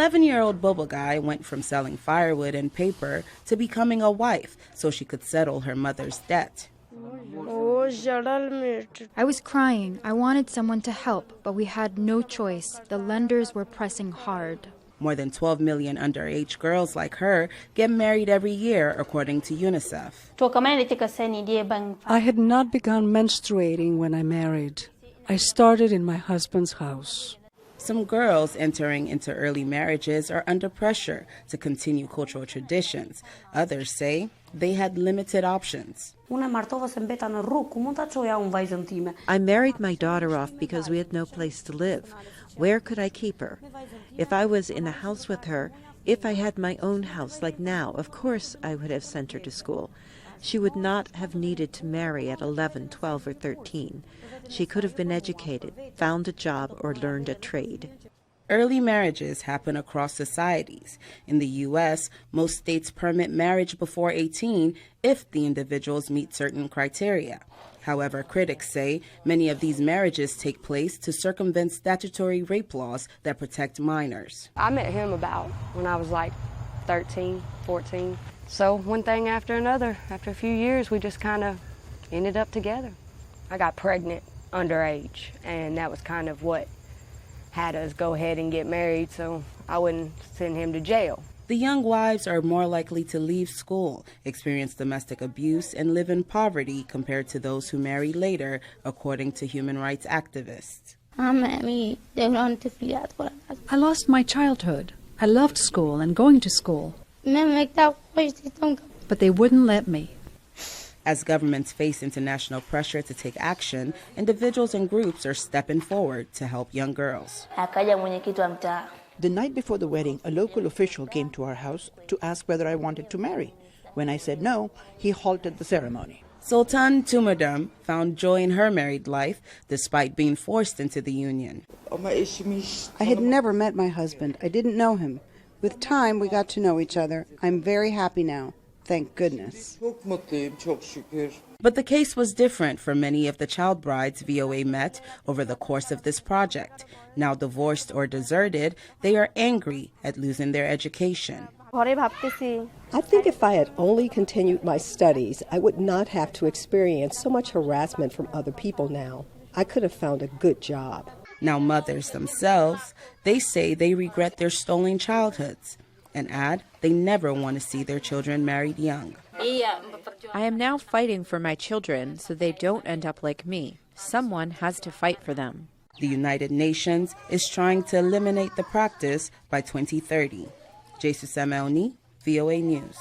"11-year-old Boba Guy went from selling firewood and paper to becoming a wife so she could settle her mother's debt. I was crying. I wanted someone to help, but we had no choice. The lenders were pressing hard. More than 12 million underage girls like her get married every year, according to UNICEF. I had not begun menstruating when I married. I started in my husband's house. Some girls entering into early marriages are under pressure to continue cultural traditions. Others say they had limited options. I married my daughter off because we had no place to live. Where could I keep her? If I was in a house with her, if I had my own house like now, of course I would have sent her to school. She would not have needed to marry at 11, 12, or 13. She could have been educated, found a job, or learned a trade. Early marriages happen across societies. In the U.S., most states permit marriage before 18 if the individuals meet certain criteria. However, critics say many of these marriages take place to circumvent statutory rape laws that protect minors. I met him about when I was like 13, 14. So one thing after another, after a few years, we just kind of ended up together. I got pregnant underage, and that was kind of what had us go ahead and get married so I wouldn't send him to jail. The young wives are more likely to leave school, experience domestic abuse, and live in poverty compared to those who marry later, according to human rights activists. I lost my childhood. I loved school and going to school. But they wouldn't let me. As governments face international pressure to take action, individuals and groups are stepping forward to help young girls. The night before the wedding, a local official came to our house to ask whether I wanted to marry. When I said no, he halted the ceremony. Sultan Tumurdum found joy in her married life despite being forced into the union. I had never met my husband. I didn't know him. With time, we got to know each other. I'm very happy now. Thank goodness. But the case was different for many of the child brides VOA met over the course of this project. Now divorced or deserted, they are angry at losing their education. I think if I had only continued my studies, I would not have to experience so much harassment from other people now. I could have found a good job. Now mothers themselves, they say they regret their stolen childhoods and add they never want to see their children married young. I am now fighting for my children so they don't end up like me. Someone has to fight for them. The United Nations is trying to eliminate the practice by 2030. Jesusemen Oni, VOA News.